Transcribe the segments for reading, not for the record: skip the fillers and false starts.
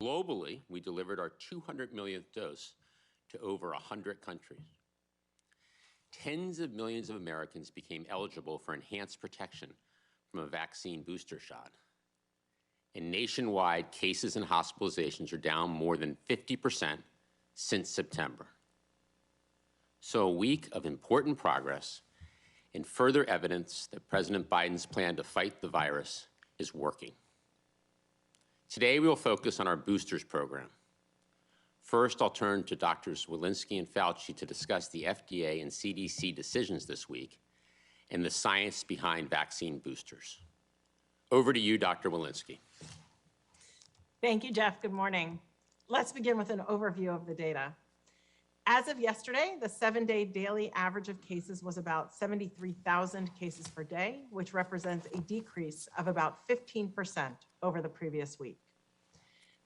Globally, we delivered our 200 millionth dose to over 100 countries. Tens of millions of Americans became eligible for enhanced protection from a vaccine booster shot. And nationwide, cases and hospitalizations are down more than 50% since September. So a week of important progress and further evidence that President Biden's plan to fight the virus is working. Today, we will focus on our boosters program. First, I'll turn to Drs. Walensky and Fauci to discuss the FDA and CDC decisions this week and the science behind vaccine boosters. Over to you, Dr. Walensky. Thank you, Jeff. Good morning. Let's begin with an overview of the data. As of yesterday, the 7-day daily average of cases was about 73,000 cases per day, which represents a decrease of about 15% over the previous week.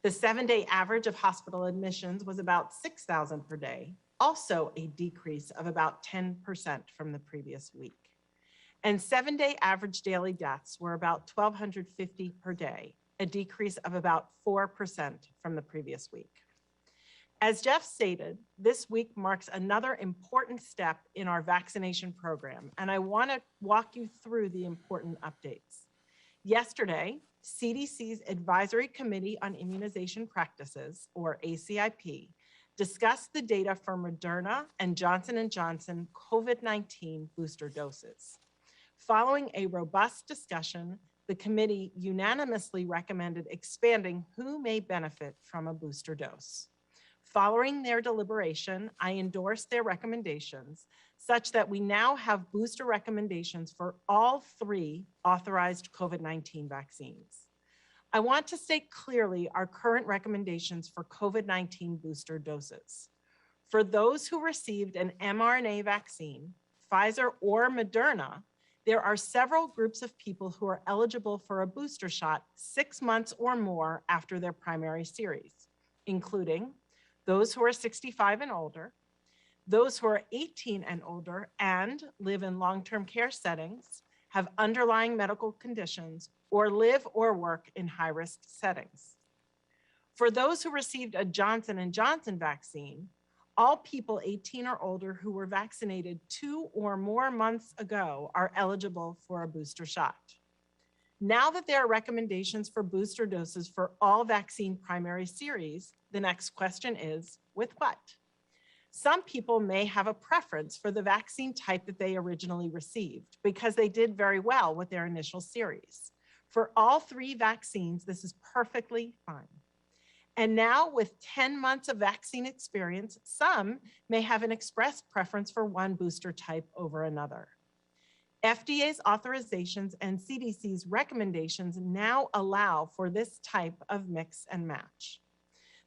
The 7-day average of hospital admissions was about 6,000 per day, also a decrease of about 10% from the previous week. And 7-day average daily deaths were about 1,250 per day, a decrease of about 4% from the previous week. As Jeff stated, this week marks another important step in our vaccination program, and I want to walk you through the important updates. Yesterday, CDC's Advisory Committee on Immunization Practices, or ACIP, discussed the data for Moderna and Johnson & Johnson COVID-19 booster doses. Following a robust discussion, the committee unanimously recommended expanding who may benefit from a booster dose. Following their deliberation, I endorsed their recommendations such that we now have booster recommendations for all 3 authorized COVID-19 vaccines. I want to state clearly our current recommendations for COVID-19 booster doses. For those who received an mRNA vaccine, Pfizer or Moderna, there are several groups of people who are eligible for a booster shot 6 months or more after their primary series, including those who are 65 and older, those who are 18 and older and live in long-term care settings, have underlying medical conditions, or live or work in high-risk settings. For those who received a Johnson & Johnson vaccine, all people 18 or older who were vaccinated 2 or more months ago are eligible for a booster shot. Now that there are recommendations for booster doses for all vaccine primary series, the next question is, with what? Some people may have a preference for the vaccine type that they originally received because they did very well with their initial series. For all 3 vaccines, this is perfectly fine. And now with 10 months of vaccine experience, some may have an expressed preference for one booster type over another. FDA's authorizations and CDC's recommendations now allow for this type of mix and match.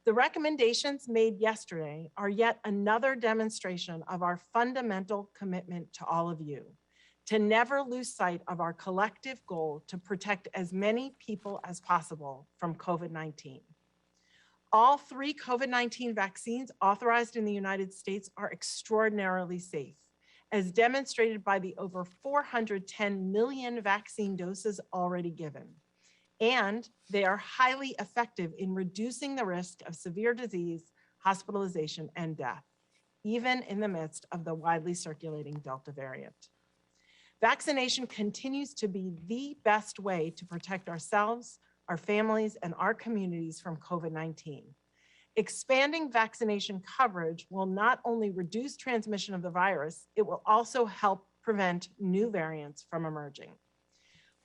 The recommendations made yesterday are yet another demonstration of our fundamental commitment to all of you, to never lose sight of our collective goal to protect as many people as possible from COVID-19. All 3 COVID-19 vaccines authorized in the United States are extraordinarily safe, as demonstrated by the over 410 million vaccine doses already given. And they are highly effective in reducing the risk of severe disease, hospitalization, and death, even in the midst of the widely circulating Delta variant. Vaccination continues to be the best way to protect ourselves, our families, and our communities from COVID-19. Expanding vaccination coverage will not only reduce transmission of the virus, it will also help prevent new variants from emerging.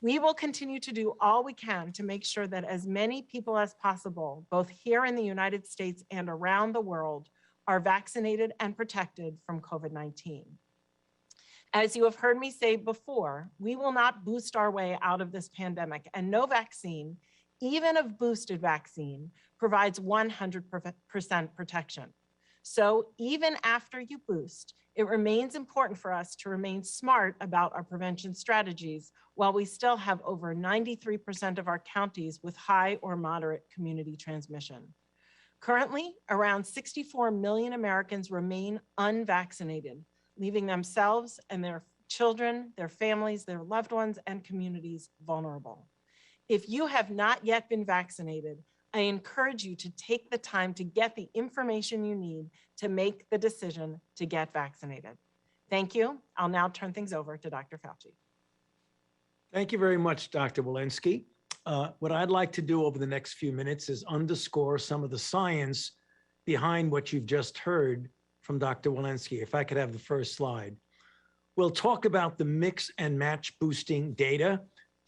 We will continue to do all we can to make sure that as many people as possible, both here in the United States and around the world, are vaccinated and protected from COVID-19. As you have heard me say before, we will not boost our way out of this pandemic, and no vaccine, even a boosted vaccine, provides 100% protection. So even after you boost, it remains important for us to remain smart about our prevention strategies while we still have over 93% of our counties with high or moderate community transmission. Currently, around 64 million Americans remain unvaccinated, leaving themselves and their children, their families, their loved ones, and communities vulnerable. If you have not yet been vaccinated, I encourage you to take the time to get the information you need to make the decision to get vaccinated. Thank you. I'll now turn things over to Dr. Fauci. Thank you very much, Dr. Walensky. What I'd like to do over the next few minutes is underscore some of the science behind what you've just heard from Dr. Walensky. If I could have the first slide. We'll talk about the mix and match boosting data,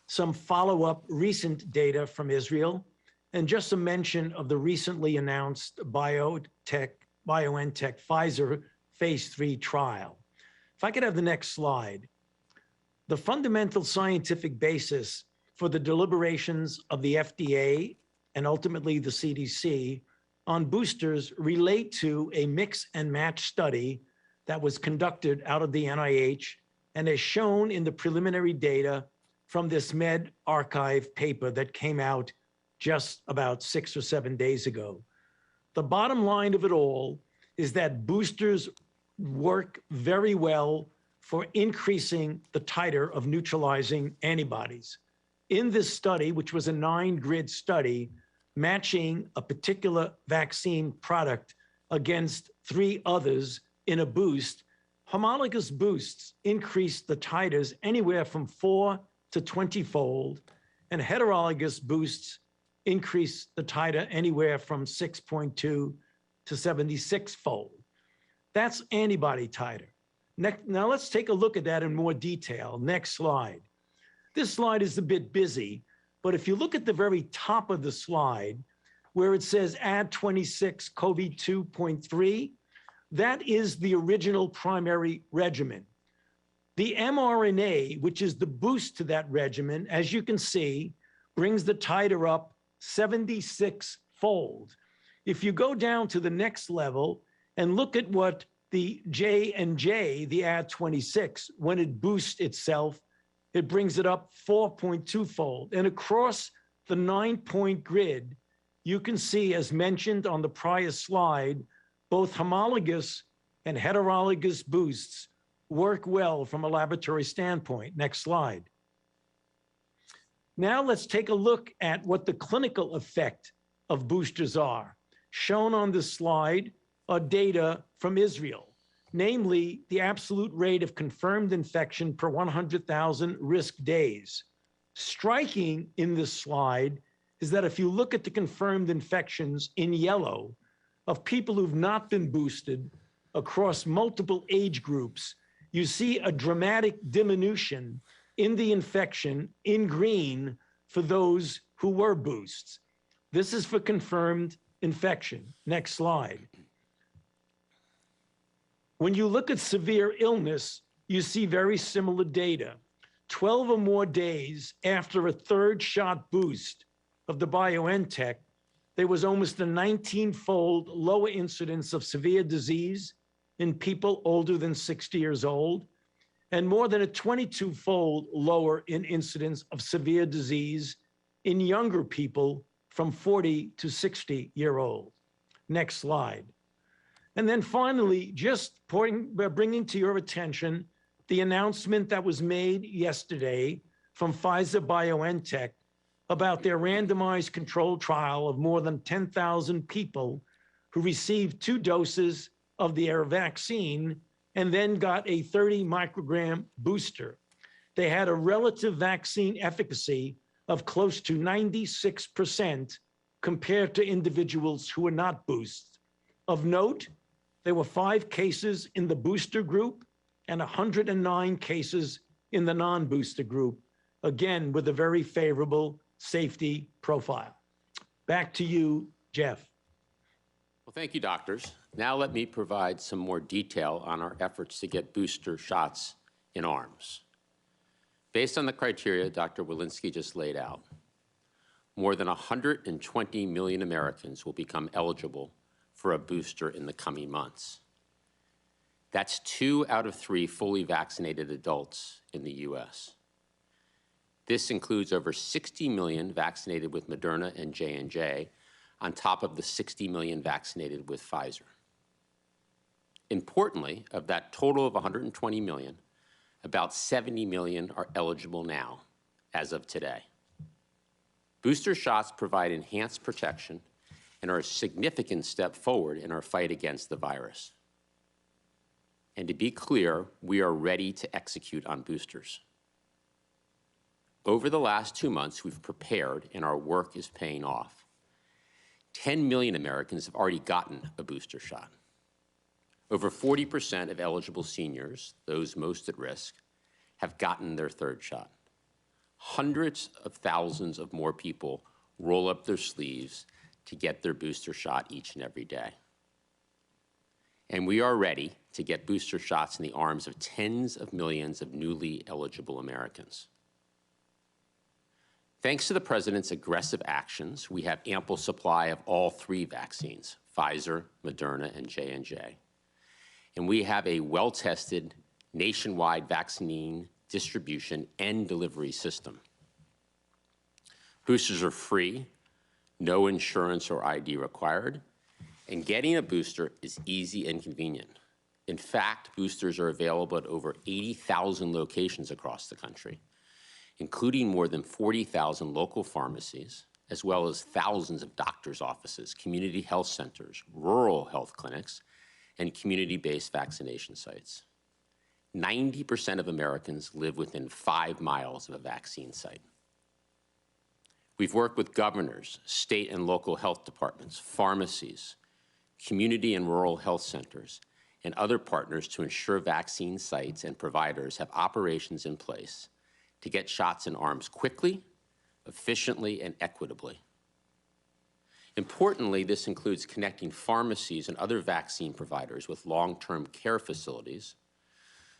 some follow-up recent data from Israel, and just a mention of the recently announced BioNTech Pfizer phase 3 trial. If I could have the next slide. The fundamental scientific basis for the deliberations of the FDA and ultimately the CDC on boosters relate to a mix and match study that was conducted out of the NIH and is shown in the preliminary data from this medRxiv paper that came out just about 6 or 7 days ago. The bottom line of it all is that boosters work very well for increasing the titer of neutralizing antibodies. In this study, which was a 9-grid study, matching a particular vaccine product against 3 others in a boost, homologous boosts increased the titers anywhere from 4 to 20-fold, and heterologous boosts increased the titer anywhere from 6.2 to 76-fold. That's antibody titer. Now let's take a look at that in more detail. Next slide. This slide is a bit busy, but if you look at the very top of the slide where it says add 26 COVID-2.3, that is the original primary regimen. The mRNA, which is the boost to that regimen, as you can see, brings the titer up 76-fold. If you go down to the next level and look at what the J&J, the add 26, when it boosts itself, it brings it up 4.2-fold. And across the 9-point grid, you can see, as mentioned on the prior slide, both homologous and heterologous boosts work well from a laboratory standpoint. Next slide. Now let's take a look at what the clinical effect of boosters are. Shown on this slide are data from Israel, namely the absolute rate of confirmed infection per 100,000 risk days. Striking in this slide is that if you look at the confirmed infections in yellow of people who've not been boosted across multiple age groups, you see a dramatic diminution in the infection in green for those who were boosted. This is for confirmed infection. Next slide. When you look at severe illness, you see very similar data. 12 or more days after a 3rd shot boost of the BioNTech, there was almost a 19-fold lower incidence of severe disease in people older than 60 years old, and more than a 22-fold lower in incidence of severe disease in younger people from 40 to 60-year-old. Next slide. And then finally, just bringing to your attention the announcement that was made yesterday from Pfizer-BioNTech about their randomized controlled trial of more than 10,000 people who received 2 doses of their vaccine and then got a 30 microgram booster. They had a relative vaccine efficacy of close to 96% compared to individuals who were not boosted. Of note, there were 5 cases in the booster group and 109 cases in the non-booster group, again, with a very favorable safety profile. Back to you, Jeff. Well, thank you, doctors. Now let me provide some more detail on our efforts to get booster shots in arms. Based on the criteria Dr. Walensky just laid out, more than 120 million Americans will become eligible for a booster in the coming months. That's 2 out of 3 fully vaccinated adults in the US. This includes over 60 million vaccinated with Moderna and J&J, on top of the 60 million vaccinated with Pfizer. Importantly, of that total of 120 million, about 70 million are eligible now, as of today. Booster shots provide enhanced protection and are a significant step forward in our fight against the virus. And to be clear, we are ready to execute on boosters. Over the last 2 months, we've prepared and our work is paying off. 10 million Americans have already gotten a booster shot. Over 40% of eligible seniors, those most at risk, have gotten their third shot. Hundreds of thousands of more people roll up their sleeves to get their booster shot each and every day. And we are ready to get booster shots in the arms of tens of millions of newly eligible Americans. Thanks to the President's aggressive actions, we have ample supply of all 3 vaccines, Pfizer, Moderna, and J&J. And we have a well-tested nationwide vaccine distribution and delivery system. Boosters are free, no insurance or ID required, and getting a booster is easy and convenient. In fact, boosters are available at over 80,000 locations across the country, including more than 40,000 local pharmacies, as well as thousands of doctors' offices, community health centers, rural health clinics, and community-based vaccination sites. 90% of Americans live within 5 miles of a vaccine site. We've worked with governors, state and local health departments, pharmacies, community and rural health centers, and other partners to ensure vaccine sites and providers have operations in place to get shots in arms quickly, efficiently, and equitably. Importantly, this includes connecting pharmacies and other vaccine providers with long-term care facilities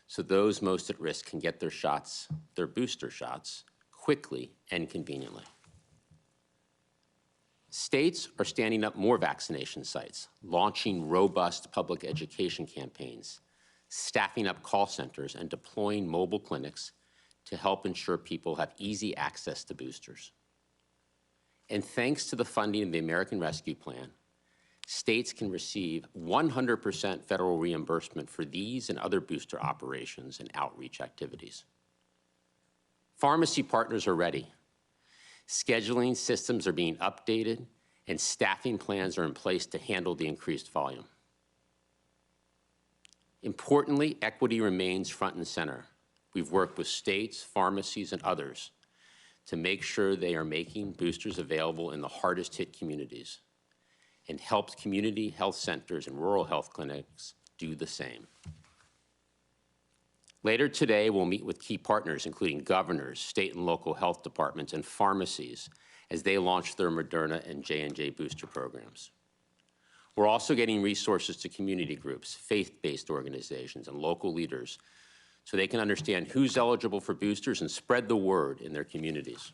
so those most at risk can get their shots, their booster shots, quickly and conveniently. States are standing up more vaccination sites, launching robust public education campaigns, staffing up call centers, and deploying mobile clinics to help ensure people have easy access to boosters. And thanks to the funding of the American Rescue Plan, states can receive 100% federal reimbursement for these and other booster operations and outreach activities. Pharmacy partners are ready. Scheduling systems are being updated, and staffing plans are in place to handle the increased volume. Importantly, equity remains front and center. We've worked with states, pharmacies, and others to make sure they are making boosters available in the hardest hit communities and helped community health centers and rural health clinics do the same. Later today, we'll meet with key partners, including governors, state and local health departments, and pharmacies as they launch their Moderna and J&J booster programs. We're also getting resources to community groups, faith-based organizations, and local leaders so they can understand who's eligible for boosters and spread the word in their communities.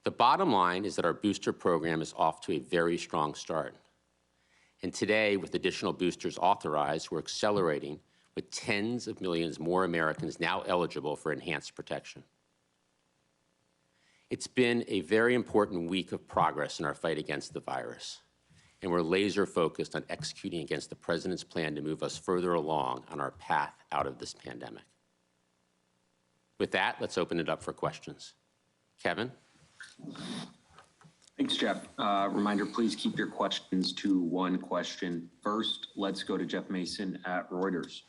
The bottom line is that our booster program is off to a very strong start. And today, with additional boosters authorized, we're accelerating with tens of millions more Americans now eligible for enhanced protection. It's been a very important week of progress in our fight against the virus, and we're laser focused on executing against the President's plan to move us further along on our path out of this pandemic. With that, let's open it up for questions. Kevin? Thanks, Jeff. Reminder, please keep your questions to 1 question. First, let's go to Jeff Mason at Reuters.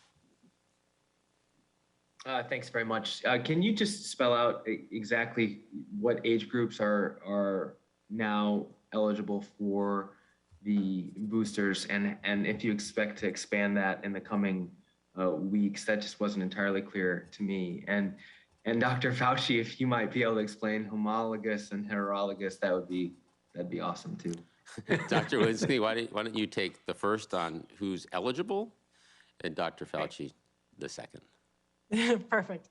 Thanks very much. Can you just spell out exactly what age groups are now eligible for the boosters, and if you expect to expand that in the coming weeks? That just wasn't entirely clear to me. And Dr. Fauci, if you might be able to explain homologous and heterologous, that'd be awesome too. Dr. Walensky, why don't you take the first on who's eligible, and Dr. Fauci the second. Perfect.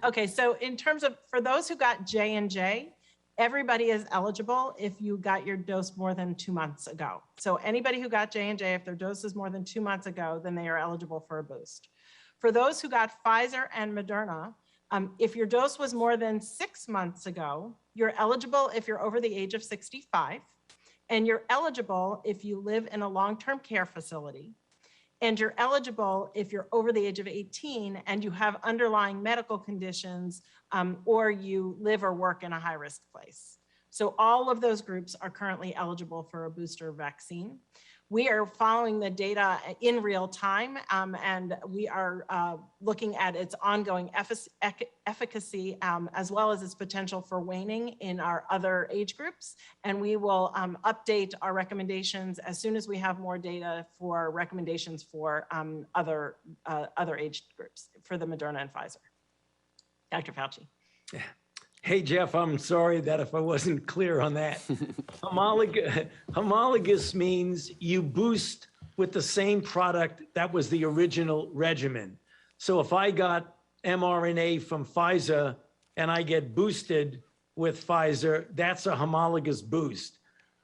Okay, so in terms of, for those who got J&J, everybody is eligible if you got your dose more than 2 months ago. So anybody who got J&J, if their dose is more than 2 months ago, then they are eligible for a boost. For those who got Pfizer and Moderna, if your dose was more than 6 months ago, you're eligible if you're over the age of 65, and you're eligible if you live in a long-term care facility, And you're eligible if you're over the age of 18 and you have underlying medical conditions or you live or work in a high-risk place. So all of those groups are currently eligible for a booster vaccine. We are following the data in real time, and we are looking at its ongoing efficacy as well as its potential for waning in our other age groups. And we will update our recommendations as soon as we have more data for recommendations for other age groups for the Moderna and Pfizer. Dr. Fauci. Hey, Jeff, I'm sorry that if I wasn't clear on that. Homologous means you boost with the same product that was the original regimen. So if I got mRNA from Pfizer and I get boosted with Pfizer, that's a homologous boost.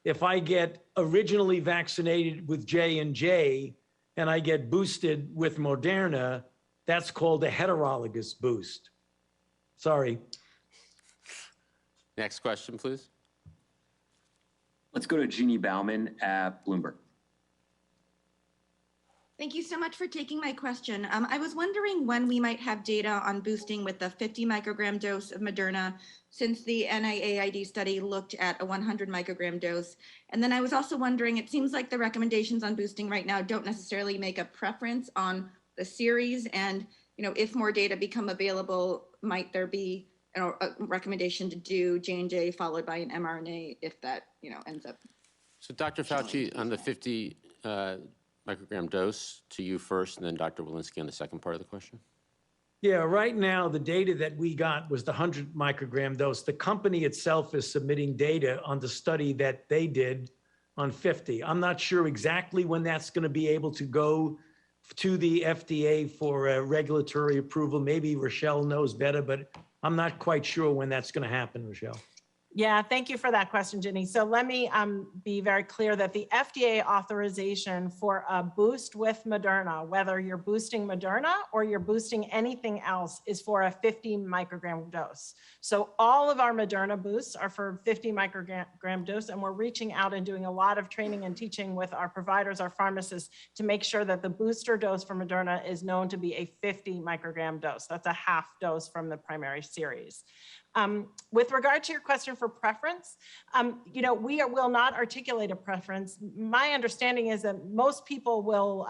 If I get originally vaccinated with J&J and I get boosted with Moderna, that's called a heterologous boost. Sorry. Next question, please. Let's go to Jeannie Bauman at Bloomberg. Thank you so much for taking my question. I was wondering when we might have data on boosting with the 50 microgram dose of Moderna, since the NIAID study looked at a 100 microgram dose. And then I was also wondering, it seems like the recommendations on boosting right now don't necessarily make a preference on the series. And, if more data become available, might there be a recommendation to do J&J followed by an mRNA if that, ends up. So Dr. Fauci, on the 50 microgram dose, to you first, and then Dr. Walensky on the second part of the question. Yeah, right now, the data that we got was the 100 microgram dose. The company itself is submitting data on the study that they did on 50. I'm not sure exactly when that's going to be able to go to the FDA for regulatory approval. Maybe Rochelle knows better, but I'm not quite sure when that's going to happen, Rochelle. Yeah, thank you for that question, Ginny. So let me be very clear that the FDA authorization for a boost with Moderna, whether you're boosting Moderna or you're boosting anything else, is for a 50 microgram dose. So all of our Moderna boosts are for 50 microgram dose, and we're reaching out and doing a lot of training and teaching with our providers, our pharmacists, to make sure that the booster dose for Moderna is known to be a 50 microgram dose. That's a half dose from the primary series. With regard to your question for preference, we will not articulate a preference. My understanding is that most people will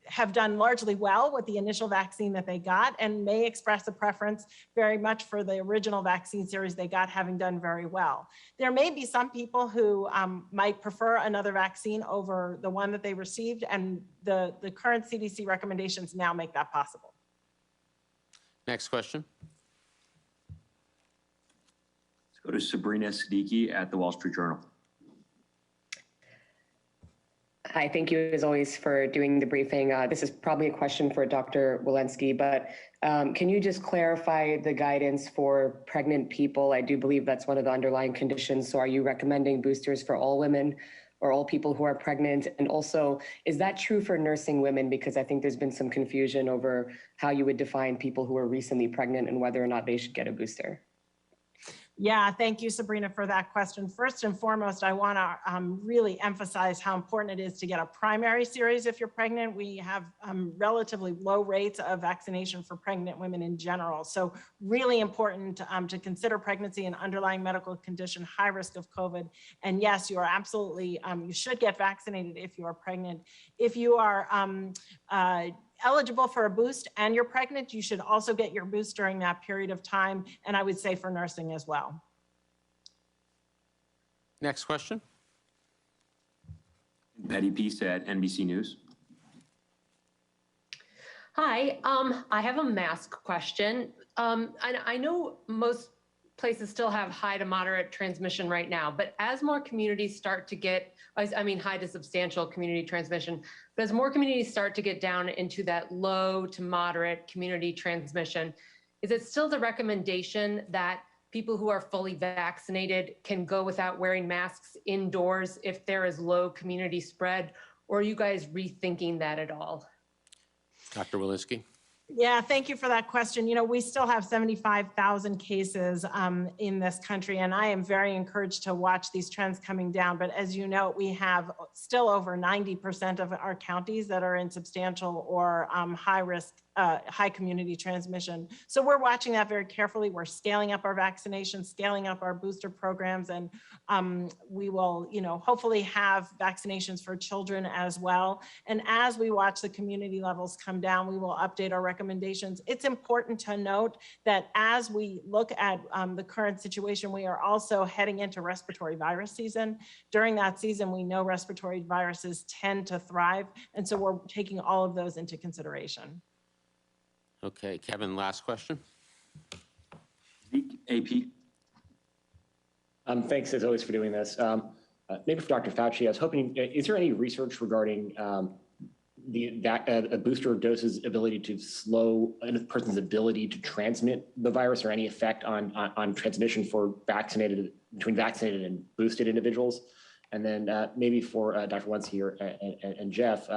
have done largely well with the initial vaccine that they got and may express a preference very much for the original vaccine series they got, having done very well. There may be some people who might prefer another vaccine over the one that they received, and the current CDC recommendations now make that possible. Next question. Go to Sabrina Siddiqui at the Wall Street Journal. Hi, thank you as always for doing the briefing. This is probably a question for Dr. Walensky, but can you just clarify the guidance for pregnant people? I do believe that's one of the underlying conditions. So are you recommending boosters for all women or all people who are pregnant? And also, is that true for nursing women? Because I think there's been some confusion over how you would define people who are recently pregnant and whether or not they should get a booster. Yeah, thank you, Sabrina, for that question. First and foremost, I want to really emphasize how important it is to get a primary series if you're pregnant. We have relatively low rates of vaccination for pregnant women in general. So really important to consider pregnancy and underlying medical condition, high risk of COVID. And yes, you are absolutely, you should get vaccinated if you are pregnant. If you are eligible for a boost and you're pregnant, you should also get your boost during that period of time. And I would say for nursing as well. Next question. Betty Peace at NBC News. Hi, I have a mask question. I know most places still have high to moderate transmission right now, but as more communities start to get, high to substantial community transmission, but as more communities start to get down into that low to moderate community transmission, is it still the recommendation that people who are fully vaccinated can go without wearing masks indoors if there is low community spread, or are you guys rethinking that at all? Dr. Walensky. Yeah, thank you for that question. You know, we still have 75,000 cases in this country, and I am very encouraged to watch these trends coming down. But as you know, we have still over 90% of our counties that are in substantial or high risk, high community transmission. So we're watching that very carefully. We're scaling up our vaccinations, scaling up our booster programs, and we will, you know, hopefully have vaccinations for children as well. And as we watch the community levels come down, we will update our recommendations. It's important to note that as we look at the current situation, we are also heading into respiratory virus season. During that season, we know respiratory viruses tend to thrive. And so we're taking all of those into consideration. Okay, Kevin, last question. AP. Thanks as always for doing this. Maybe for Dr. Fauci, I was hoping, is there any research regarding a booster dose's ability to slow a person's ability to transmit the virus, or any effect on transmission for between vaccinated and boosted individuals? And then maybe for Dr. Walensky and Jeff,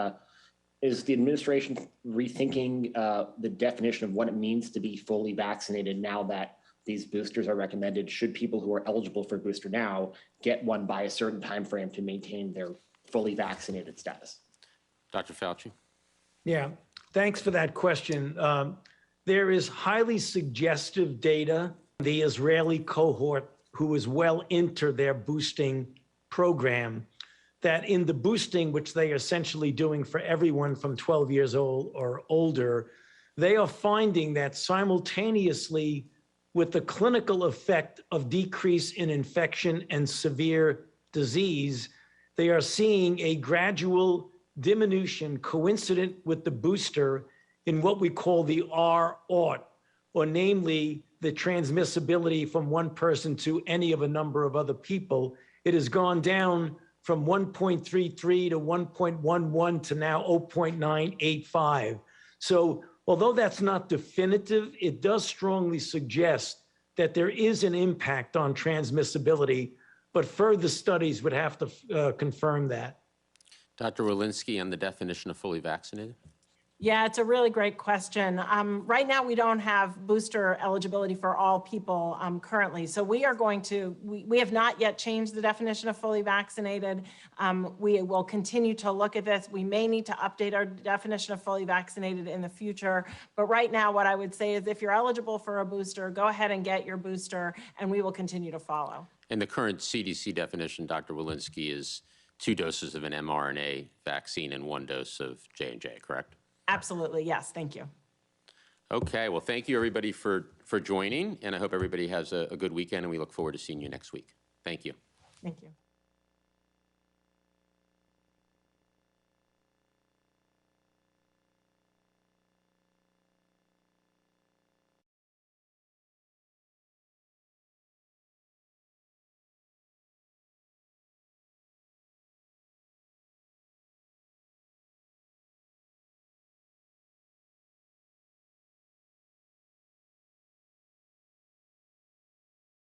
is the administration rethinking the definition of what it means to be fully vaccinated now that these boosters are recommended? Should people who are eligible for a booster now get one by a certain time frame to maintain their fully vaccinated status? Dr. Fauci. Yeah, thanks for that question. There is highly suggestive data. The Israeli cohort, who is well into their boosting program, that in the boosting, which they are essentially doing for everyone from 12 years old or older, they are finding that simultaneously with the clinical effect of decrease in infection and severe disease, they are seeing a gradual diminution coincident with the booster in what we call the R-aught, or namely the transmissibility from one person to any of a number of other people. It has gone down from 1.33 to 1.11 to now 0.985. So although that's not definitive, it does strongly suggest that there is an impact on transmissibility, but further studies would have to confirm that. Dr. Walensky, on the definition of fully vaccinated? Yeah, it's a really great question. Right now, we don't have booster eligibility for all people currently. So we are going to, we have not yet changed the definition of fully vaccinated. We will continue to look at this. We may need to update our definition of fully vaccinated in the future. But right now, what I would say is if you're eligible for a booster, go ahead and get your booster, and we will continue to follow. And the current CDC definition, Dr. Walensky, is 2 doses of an mRNA vaccine and 1 dose of J&J, correct? Absolutely, yes, thank you. Okay, well, thank you everybody for joining, and I hope everybody has a good weekend, and we look forward to seeing you next week. Thank you. Thank you.